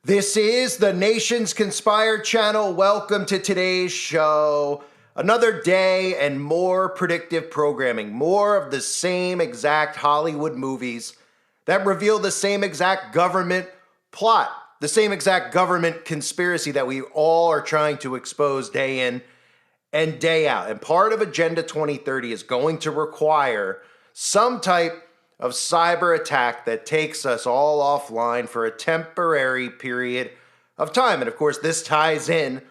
This is the Nations Conspire channel. Welcome to today's show. Another day and more predictive programming. More of the same exact Hollywood movies that reveal the same exact government plot, the same exact government conspiracy that we all are trying to expose day in and day out. And part of Agenda 2030 is going to require some type of cyber attack that takes us all offline for a temporary period of time. And of course, this ties in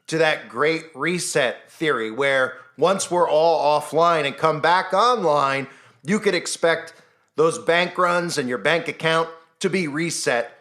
to that great reset theory where once we're all offline and come back online, you could expect those bank runs and your bank account to be reset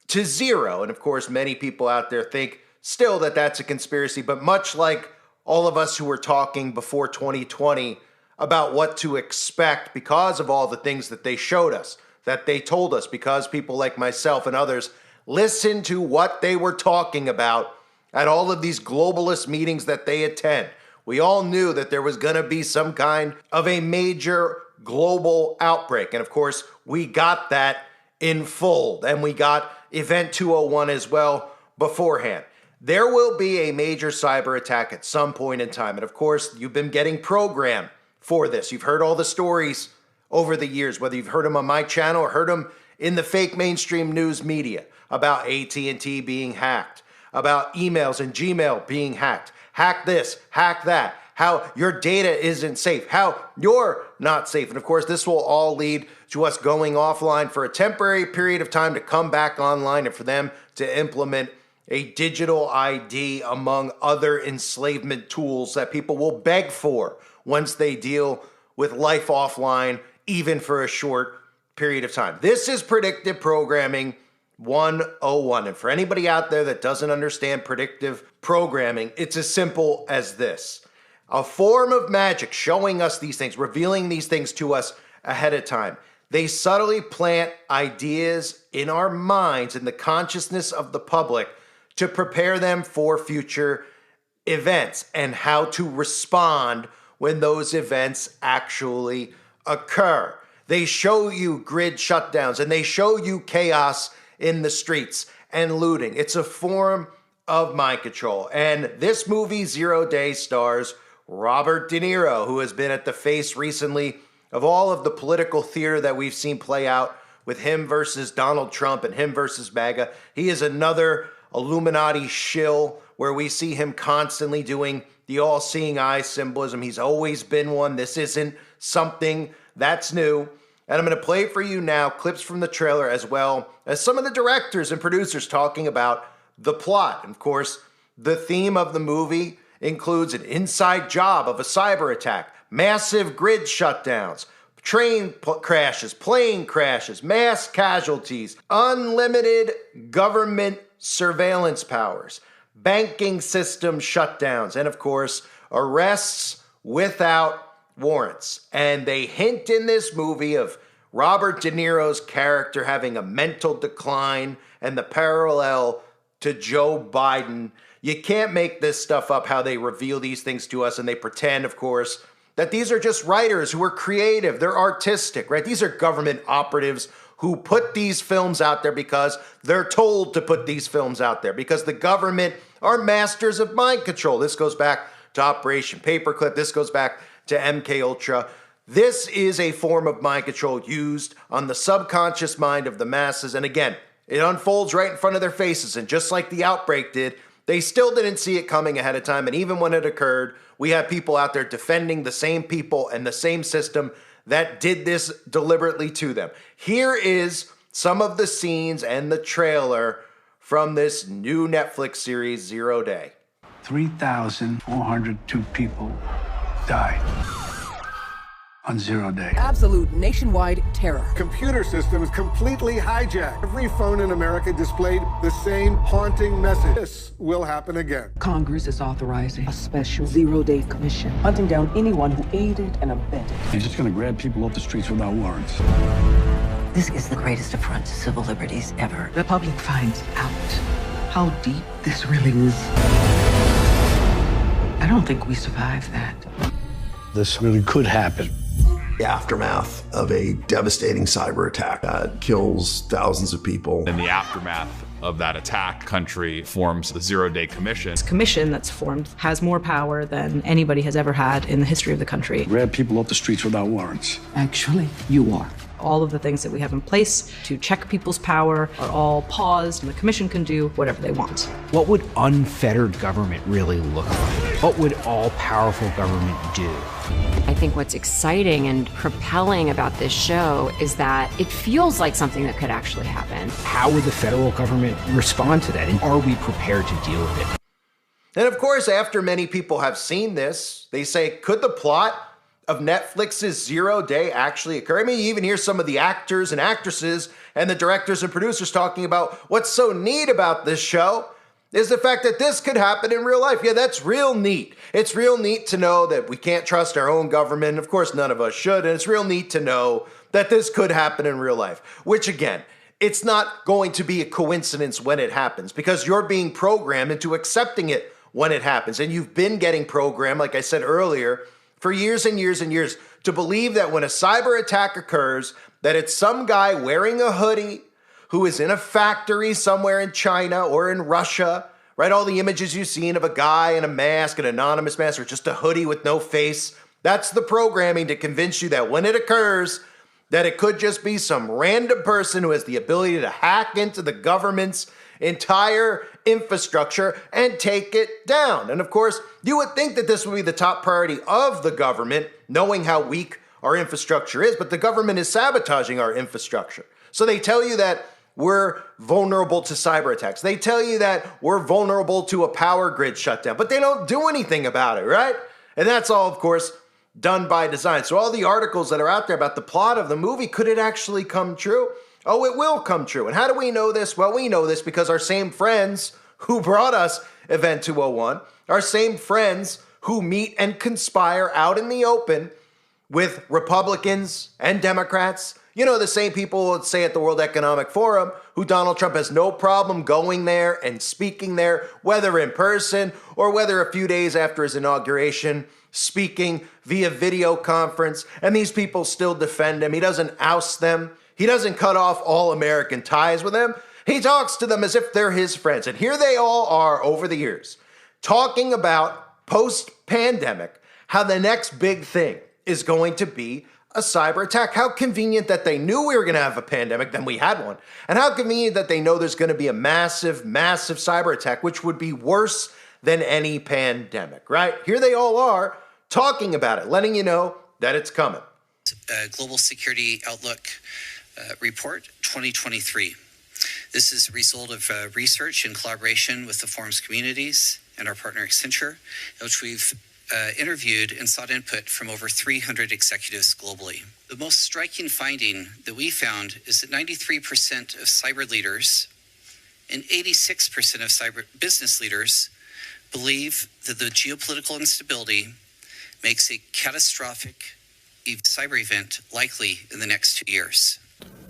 to zero. And of course, many people out there think still that that's a conspiracy, but much like all of us who were talking before 2020 about what to expect because of all the things that they showed us, that they told us, because people like myself and others listened to what they were talking about at all of these globalist meetings that they attend. We all knew that there was going to be some kind of a major global outbreak. And of course, we got that in full. And we got Event 201 as well beforehand. There will be a major cyber attack at some point in time. And of course, you've been getting programmed for this. You've heard all the stories over the years, whether you've heard them on my channel or heard them in the fake mainstream news media about AT&T being hacked, about emails and Gmail being hacked, hack this, hack that, how your data isn't safe, how you're not safe. And of course, this will all lead to us going offline for a temporary period of time to come back online and for them to implement a digital ID among other enslavement tools that people will beg for once they deal with life offline, even for a short period of time. This is Predictive Programming 101. And for anybody out there that doesn't understand predictive programming, it's as simple as this. A form of magic showing us these things, revealing these things to us ahead of time. They subtly plant ideas in our minds, in the consciousness of the public, to prepare them for future events and how to respond when those events actually occur. They show you grid shutdowns and they show you chaos in the streets and looting. It's a form of mind control. And this movie, 0 Day, stars Robert De Niro, who has been at the face recently of all of the political theater that we've seen play out with him versus Donald Trump and him versus MAGA. He is another Illuminati shill where we see him constantly doing the all-seeing eye symbolism. He's always been one. This isn't something that's new. And I'm going to play for you now clips from the trailer as well as some of the directors and producers talking about the plot. And of course, the theme of the movie includes an inside job of a cyber attack, massive grid shutdowns, train crashes, plane crashes, mass casualties, unlimited government surveillance powers, banking system shutdowns, and of course, arrests without warrants. And they hint in this movie of Robert De Niro's character having a mental decline and the parallel to Joe Biden. You can't make this stuff up, how they reveal these things to us, and they pretend, of course, that these are just writers who are creative, they're artistic, right? These are government operatives who put these films out there because they're told to put these films out there, because the government are masters of mind control. This goes back to Operation Paperclip. This goes back to MK Ultra. This is a form of mind control used on the subconscious mind of the masses. And again, it unfolds right in front of their faces. And just like the outbreak did, they still didn't see it coming ahead of time. And even when it occurred, we have people out there defending the same people and the same system that did this deliberately to them. Here is some of the scenes and the trailer from this new Netflix series, 0 Day. 3,402 people died on 0 Day. Absolute nationwide terror. Computer systems completely hijacked. Every phone in America displayed the same haunting message. This will happen again. Congress is authorizing a special 0 Day commission, hunting down anyone who aided and abetted. You're just gonna grab people off the streets without warrants. This is the greatest affront to civil liberties ever. The public finds out how deep this really is. I don't think we survive that. This really could happen. The aftermath of a devastating cyber attack that kills thousands of people. In the aftermath of that attack, country forms the zero-day commission. This commission that's formed has more power than anybody has ever had in the history of the country. Grab people off the streets without warrants. Actually, you are. All of the things that we have in place to check people's power are all paused, and the commission can do whatever they want. What would unfettered government really look like? What would all-powerful government do? I think what's exciting and propelling about this show is that it feels like something that could actually happen. How would the federal government respond to that? And are we prepared to deal with it? And of course, after many people have seen this, they say, could the plot of Netflix's Zero Day actually occur? I mean, you even hear some of the actors and actresses and the directors and producers talking about what's so neat about this show is the fact that this could happen in real life. Yeah, that's real neat. It's real neat to know that we can't trust our own government. Of course, none of us should. And it's real neat to know that this could happen in real life, which again, it's not going to be a coincidence when it happens because you're being programmed into accepting it when it happens. And you've been getting programmed, like I said earlier, for years and years and years to believe that when a cyber attack occurs, that it's some guy wearing a hoodie who is in a factory somewhere in China or in Russia, right? All the images you've seen of a guy in a mask, an anonymous mask, or just a hoodie with no face. That's the programming to convince you that when it occurs, that it could just be some random person who has the ability to hack into the government's entire infrastructure and take it down. And of course, you would think that this would be the top priority of the government, knowing how weak our infrastructure is, but the government is sabotaging our infrastructure. So they tell you that we're vulnerable to cyber attacks. They tell you that we're vulnerable to a power grid shutdown, but they don't do anything about it, right? And that's all, of course, done by design. So all the articles that are out there about the plot of the movie, could it actually come true? Oh, it will come true. And how do we know this? Well, we know this because our same friends who brought us Event 201, our same friends who meet and conspire out in the open with Republicans and Democrats, you know, the same people that say at the World Economic Forum who Donald Trump has no problem going there and speaking there, whether in person or whether a few days after his inauguration, speaking via video conference. And these people still defend him. He doesn't oust them. He doesn't cut off all American ties with them. He talks to them as if they're his friends. And here they all are over the years talking about post-pandemic, how the next big thing is going to be a cyber attack. How convenient that they knew we were going to have a pandemic, then we had one. And how convenient that they know there's going to be a massive, massive cyber attack, which would be worse than any pandemic, right? Here they all are talking about it, letting you know that it's coming. Global Security Outlook Report 2023. This is a result of research in collaboration with the forum's communities and our partner Accenture, in which we've interviewed and sought input from over 300 executives globally. The most striking finding that we found is that 93% of cyber leaders and 86% of cyber business leaders believe that the geopolitical instability makes a catastrophic cyber event likely in the next 2 years.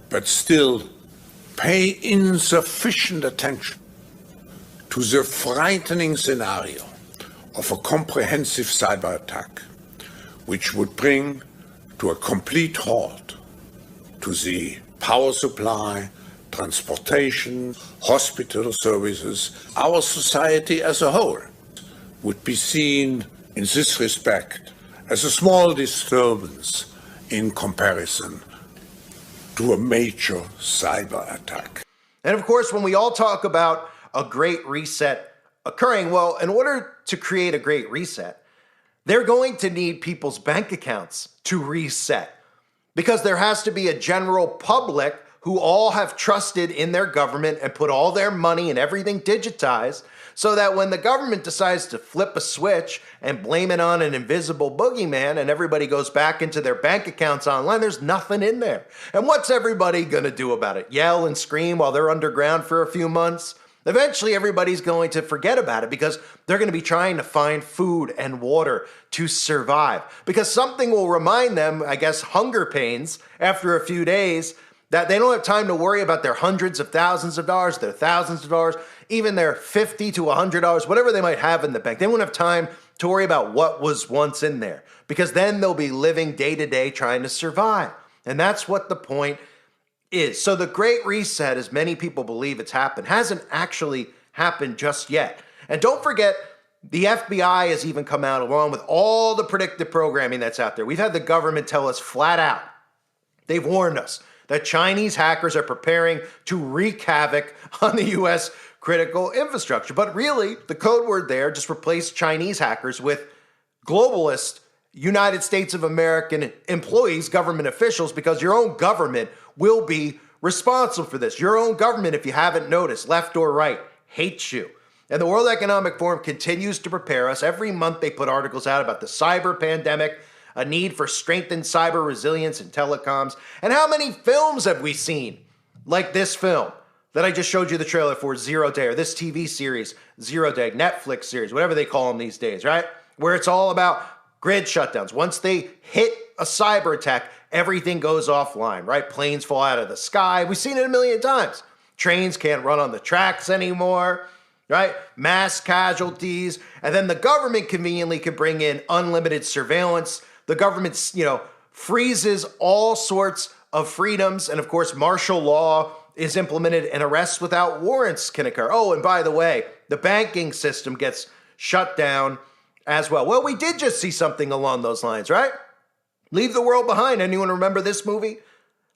But still pay insufficient attention to the frightening scenario of a comprehensive cyber attack, which would bring to a complete halt to the power supply, transportation, hospital services. Our society as a whole would be seen in this respect as a small disturbance in comparison to a major cyber attack. And of course, when we all talk about a great reset occurring, well, in order to create a great reset, they're going to need people's bank accounts to reset because there has to be a general public who all have trusted in their government and put all their money and everything digitized so that when the government decides to flip a switch and blame it on an invisible boogeyman and everybody goes back into their bank accounts online, there's nothing in there. And what's everybody going to do about it? Yell and scream while they're underground for a few months? Eventually, everybody's going to forget about it because they're going to be trying to find food and water to survive. Because something will remind them, I guess, hunger pains after a few days, that they don't have time to worry about their hundreds of thousands of dollars, their thousands of dollars, even their $50 to $100, whatever they might have in the bank. They won't have time to worry about what was once in there because then they'll be living day to day trying to survive. And that's what the point is. So the Great Reset, as many people believe it's happened, hasn't actually happened just yet. And don't forget, the FBI has even come out along with all the predictive programming that's out there. We've had the government tell us flat out, they've warned us that Chinese hackers are preparing to wreak havoc on the U.S. critical infrastructure. But really, the code word there just replaced Chinese hackers with globalist United States of American employees, government officials, because your own government will be responsible for this. Your own government, if you haven't noticed, left or right, hates you. And the World Economic Forum continues to prepare us. Every month they put articles out about the cyber pandemic, a need for strengthened cyber resilience in telecoms. And how many films have we seen like this film that I just showed you the trailer for, Zero Day, or this TV series, Zero Day, Netflix series, whatever they call them these days, right? Where it's all about grid shutdowns. Once they hit a cyber attack, everything goes offline, right? Planes fall out of the sky. We've seen it a million times. Trains can't run on the tracks anymore, right? Mass casualties. And then the government conveniently can bring in unlimited surveillance. The government, freezes all sorts of freedoms. And of course, martial law is implemented and arrests without warrants can occur. Oh, and by the way, the banking system gets shut down as well. Well, we did just see something along those lines, right? Leave the World Behind. Anyone remember this movie?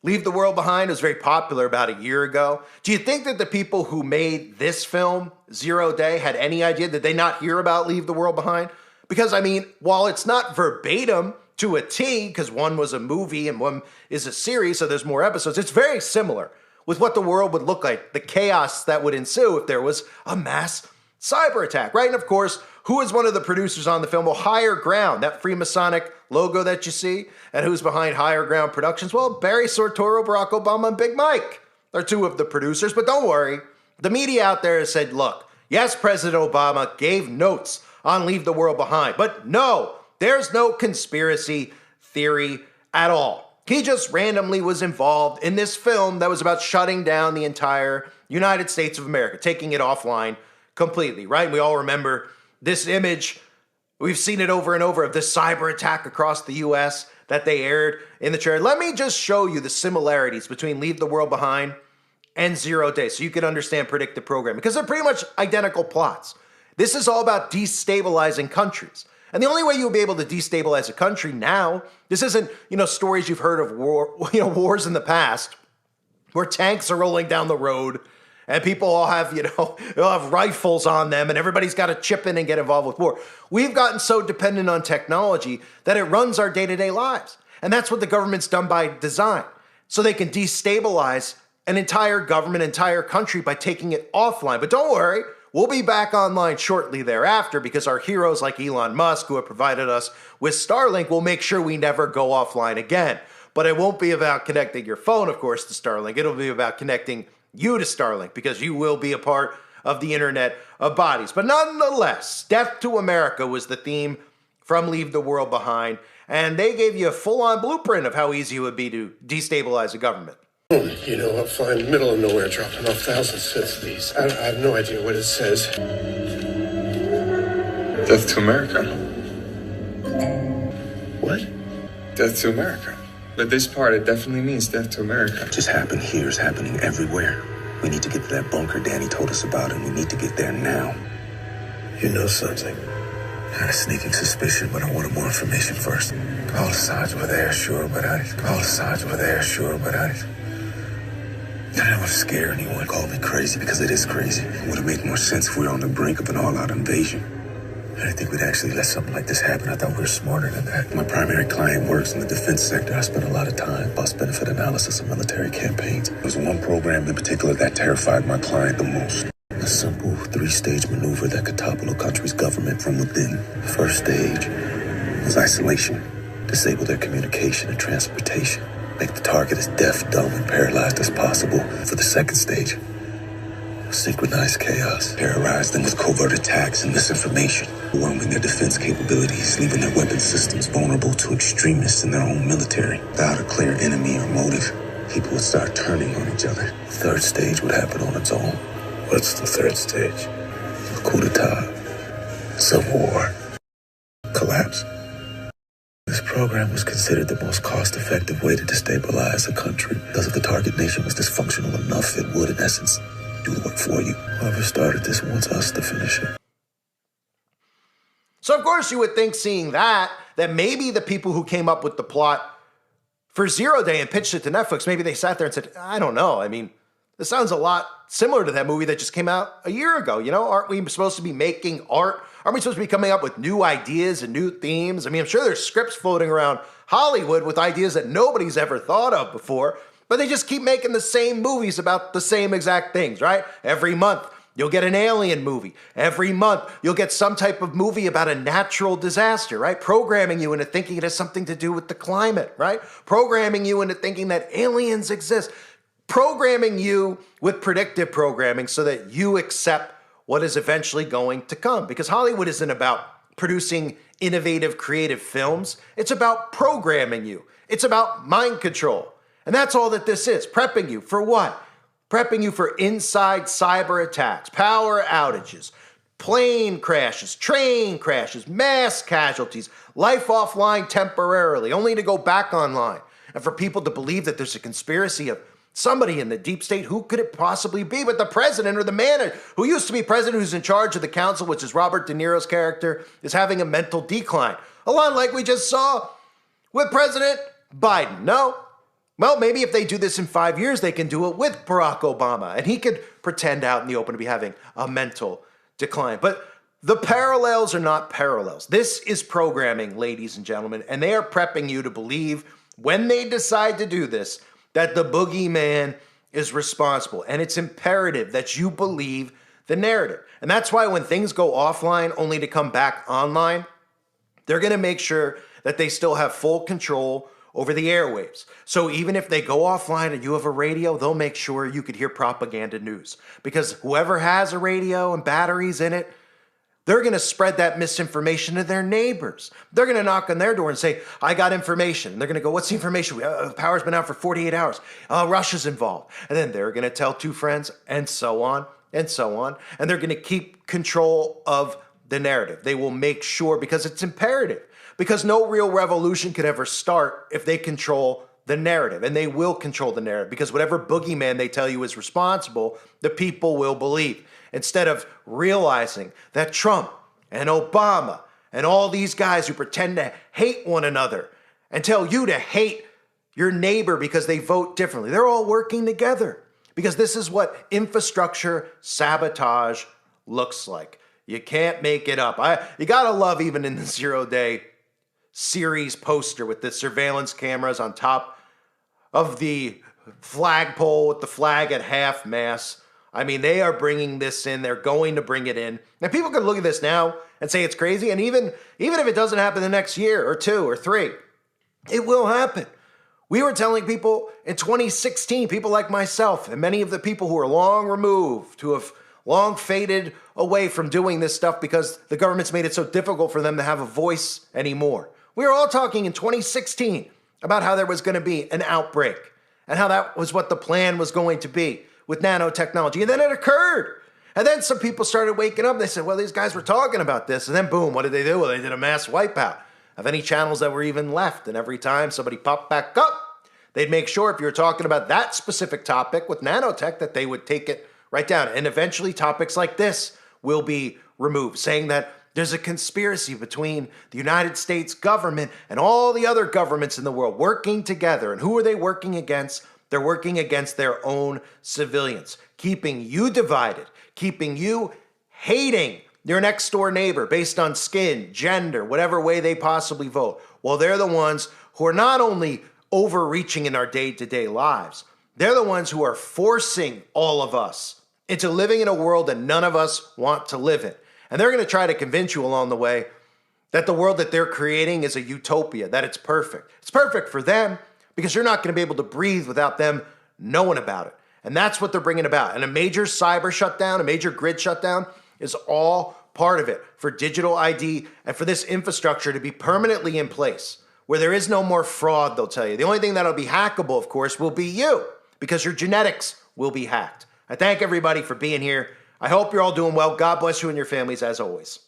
Leave the World Behind was very popular about a year ago. Do you think that the people who made this film, Zero Day, had any idea? Did they not hear about Leave the World Behind? Because, while it's not verbatim to a T, because one was a movie and one is a series, so there's more episodes, it's very similar with what the world would look like, the chaos that would ensue if there was a mass cyber attack, right? And of course, who is one of the producers on the film? Well, Higher Ground, that Freemasonic logo that you see. And who's behind Higher Ground Productions? Well, Barry Soetoro, Barack Obama, and Big Mike are two of the producers. But don't worry, the media out there has said, look, yes, President Obama gave notes on Leave the World Behind. But no, there's no conspiracy theory at all. He just randomly was involved in this film that was about shutting down the entire United States of America, taking it offline completely, right? And we all remember this image, we've seen it over and over, of this cyber attack across the U.S. that they aired in the trailer. Let me just show you the similarities between Leave the World Behind and Zero Day so you can understand predictive programming, because they're pretty much identical plots. This is all about destabilizing countries. And the only way you'll be able to destabilize a country now, this isn't, stories you've heard of wars in the past where tanks are rolling down the road and people all have, they'll have rifles on them and everybody's got to chip in and get involved with war. We've gotten so dependent on technology that it runs our day-to-day lives. And that's what the government's done by design. So they can destabilize an entire government, entire country by taking it offline. But don't worry, we'll be back online shortly thereafter because our heroes like Elon Musk, who have provided us with Starlink, will make sure we never go offline again. But it won't be about connecting your phone, of course, to Starlink. It'll be about connecting you to Starlink, because you will be a part of the Internet of Bodies. But nonetheless, Death to America was the theme from Leave the World Behind, and they gave you a full-on blueprint of how easy it would be to destabilize a government. Up fine, middle of nowhere, dropping off thousands of these. I have no idea what it says. Death to America. What? Death to America. But this part, it definitely means death to America. Just happened here is happening everywhere. We need to get to that bunker Danny told us about, and we need to get there now. You know something? I had a sneaking suspicion, but I wanted more information first. All the signs were there, sure, but I didn't want to scare anyone. Call me crazy because it is crazy. It would have made more sense if we were on the brink of an all-out invasion. I didn't think we'd actually let something like this happen. I thought we were smarter than that. My primary client works in the defense sector. I spent a lot of time cost-benefit analysis of military campaigns. There was one program in particular that terrified my client the most. A simple 3-stage maneuver that could topple a country's government from within. The first stage was isolation. Disable their communication and transportation. Make the target as deaf, dumb, and paralyzed as possible. For the second stage, synchronized chaos. Terrorize them with covert attacks and misinformation. Overwhelming their defense capabilities, leaving their weapon systems vulnerable to extremists in their own military. Without a clear enemy or motive, people would start turning on each other. The third stage would happen on its own. What's the third stage? A coup d'etat. Civil war. Collapse. This program was considered the most cost-effective way to destabilize a country because if the target nation was dysfunctional enough, it would, in essence, do the work for you. Whoever started this wants us to finish it. So, of course, you would think, seeing that maybe the people who came up with the plot for Zero Day and pitched it to Netflix, maybe they sat there and said, I don't know. I mean, this sounds a lot similar to that movie that just came out a year ago. You know, aren't we supposed to be making art? Aren't we supposed to be coming up with new ideas and new themes? I mean, I'm sure there's scripts floating around Hollywood with ideas that nobody's ever thought of before, but they just keep making the same movies about the same exact things, right? Every month, you'll get an alien movie. Every month, you'll get some type of movie about a natural disaster, right? Programming you into thinking it has something to do with the climate, right? Programming you into thinking that aliens exist. Programming you with predictive programming so that you accept what is eventually going to come. Because Hollywood isn't about producing innovative, creative films. It's about programming you. It's about mind control. And that's all that this is. Prepping you for what? Prepping you for inside cyber attacks, power outages, plane crashes, train crashes, mass casualties, life offline temporarily, only to go back online. And for people to believe that there's a conspiracy of somebody in the deep state. Who could it possibly be but the president, or the man who used to be president, who's in charge of the council, which is Robert De Niro's character, is having a mental decline. A lot like we just saw with President Biden. No? Well, maybe if they do this in 5 years, they can do it with Barack Obama, and he could pretend out in the open to be having a mental decline. But the parallels are not parallels. This is programming, ladies and gentlemen, and they are prepping you to believe, when they decide to do this, that the boogeyman is responsible. And it's imperative that you believe the narrative. And that's why when things go offline only to come back online, they're going to make sure that they still have full control over the airwaves. So even if they go offline and you have a radio, they'll make sure you could hear propaganda news. Because whoever has a radio and batteries in it, they're going to spread that misinformation to their neighbors. They're going to knock on their door and say, I got information. And they're going to go, what's the information? Power's been out for 48 hours. Russia's involved. And then they're going to tell two friends, and so on, and so on. And they're going to keep control of the narrative. They will make sure, because it's imperative. Because no real revolution could ever start if they control the narrative. And they will control the narrative. Because whatever boogeyman they tell you is responsible, the people will believe. Instead of realizing that Trump and Obama and all these guys who pretend to hate one another and tell you to hate your neighbor because they vote differently, they're all working together. Because this is what infrastructure sabotage looks like. You can't make it up. You gotta love, even in the Zero Day series poster with the surveillance cameras on top of the flagpole with the flag at half mast. I mean, they are bringing this in. They're going to bring it in. Now, people can look at this now and say it's crazy. And even if it doesn't happen the next year or 2 or 3, it will happen. We were telling people in 2016, people like myself and many of the people who are long removed, who have long faded away from doing this stuff because the government's made it so difficult for them to have a voice anymore. We were all talking in 2016 about how there was going to be an outbreak and how that was what the plan was going to be with nanotechnology. And then it occurred. And then some people started waking up. They said, well, these guys were talking about this. And then boom, what did they do? Well, they did a mass wipeout of any channels that were even left. And every time somebody popped back up, they'd make sure if you were talking about that specific topic with nanotech that they would take it right down. And eventually topics like this will be removed, saying that there's a conspiracy between the United States government and all the other governments in the world working together. And who are they working against? They're working against their own civilians, keeping you divided, keeping you hating your next door neighbor based on skin, gender, whatever way they possibly vote. Well, they're the ones who are not only overreaching in our day-to-day lives, they're the ones who are forcing all of us into living in a world that none of us want to live in. And they're going to try to convince you along the way that the world that they're creating is a utopia, that it's perfect. It's perfect for them, because you're not going to be able to breathe without them knowing about it. And that's what they're bringing about. And a major cyber shutdown, a major grid shutdown is all part of it for digital ID and for this infrastructure to be permanently in place where there is no more fraud, they'll tell you. The only thing that'll be hackable, of course, will be you, because your genetics will be hacked. I thank everybody for being here. I hope you're all doing well. God bless you and your families as always.